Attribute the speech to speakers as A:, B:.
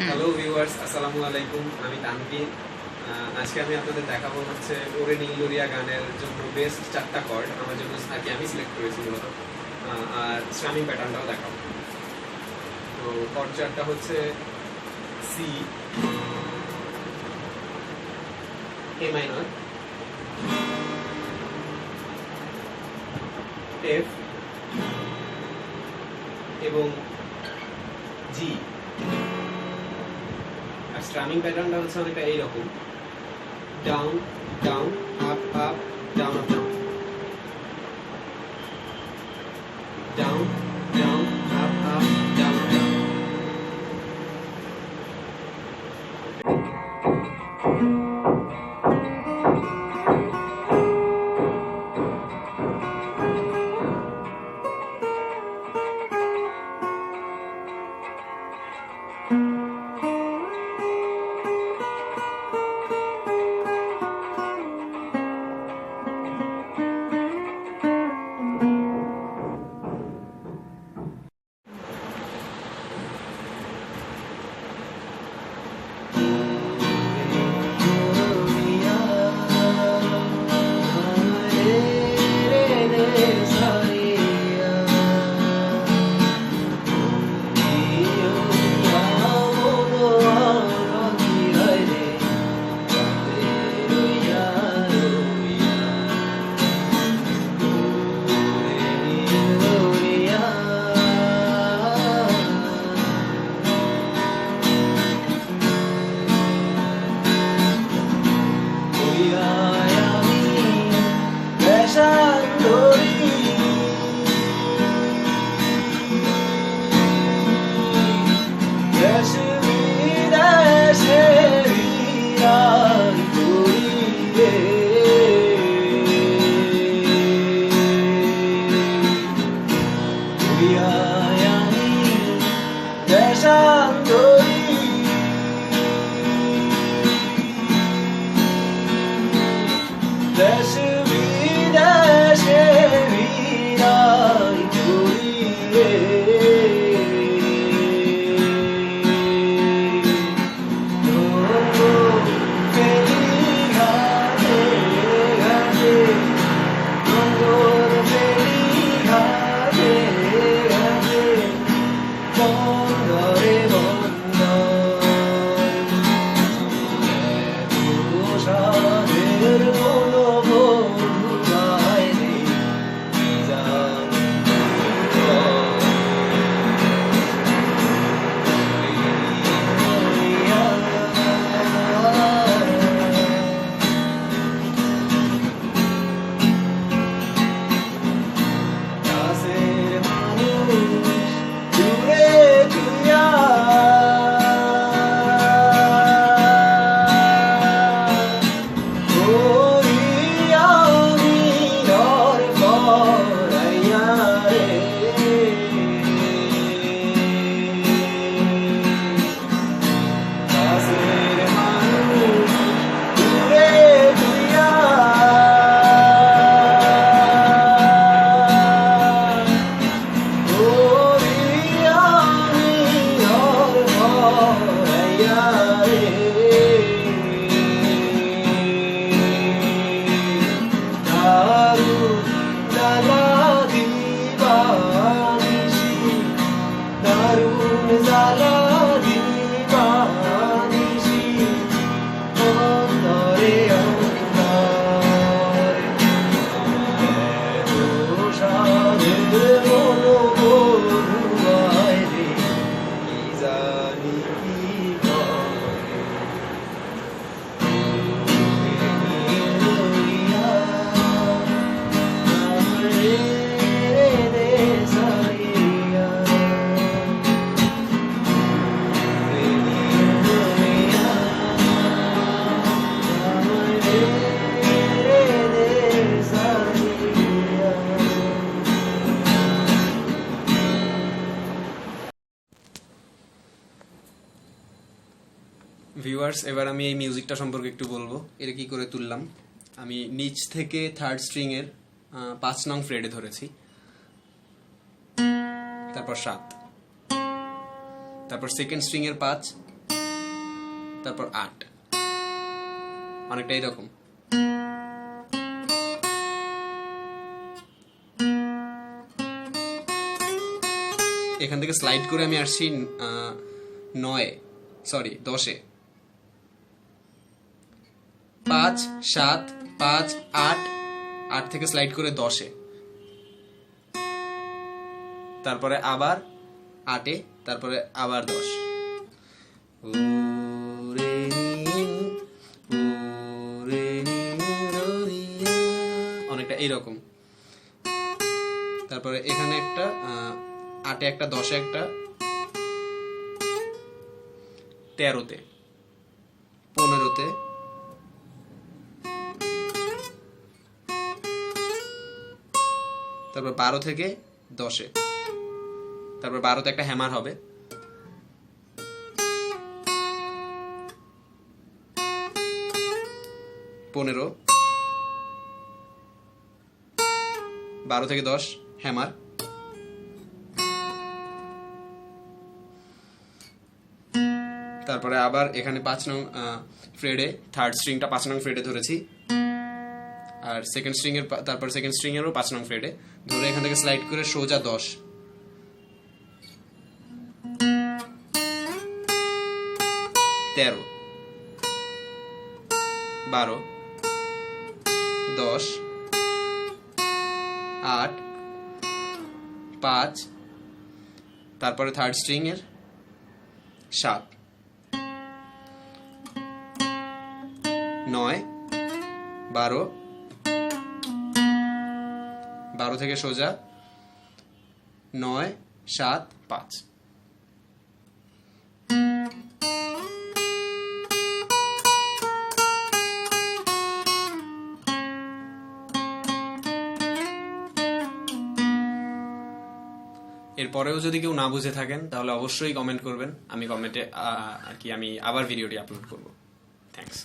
A: Hello viewers, আসসালামু আলাইকুম। আমি তানভীর। আজকে আমি আপনাদের দেখাবো হচ্ছে ওরে নীলুরিয়া গানের জন্য বেস্ট 4টা কর্ড আমার জন্য আর কি আমি সিলেক্ট করেছি মূলত। আর স্ট্রামিং প্যাটার্নটাও দেখাবো। তো কর্ড 4টা হচ্ছে সি, এ মাইনর, এফ এবং জি। আর স্ট্রামিং প্যাটার্নটা হচ্ছে অনেকটা এইরকম: down down up up down up down, down down up up down up down. Viewers, এবার আমি এই মিউজিকটা সম্পর্কে একটু বলবো। এটা কি করে তুললাম, আমি নিচ থেকে 3rd স্ট্রিং এর 5 নং ফ্রেডে ধরেছি, তারপর 7, তারপর 2nd স্ট্রিং এর 5, তারপর 8, অনেকটা এরকম। এখান থেকে স্লাইড করে আমি আসছি 10-এ, 5, 7, 5, 8, 8 থেকে স্লাইড করে 10-এ, তারপরে আবার 8-এ, তারপরে আবার 10। অনেকটা এইরকম। তারপরে এখানে একটা 8-এ একটা, 10-এ একটা, 13-তে, 15-তে, তারপর 12 থেকে 10-এ, তারপর 12-তে একটা হ্যামার হবে, 15, 12 থেকে 10 হ্যামার, তারপরে আবার এখানে 5 নং ফ্রেডে, থার্ড স্ট্রিংটা 5 নং ফ্রেডে ধরেছি, আর সেকেন্ড স্ট্রিং এর, তারপর সেকেন্ড স্ট্রিং এরও 5 নং ফ্রেডে ধরে এখান থেকে স্লাইড করে সোজা 10, 13, 12, 10, 8, 5, তারপরে থার্ড স্ট্রিং এর 7, 9, 12, 12 থেকে সোজা 9, 7, 5। এরপরেও যদি কেউ না বুঝে থাকেন তাহলে অবশ্যই কমেন্ট করবেন, আমি কমেন্টে আমি আবার ভিডিওটি আপলোড করব। থ্যাঙ্কস।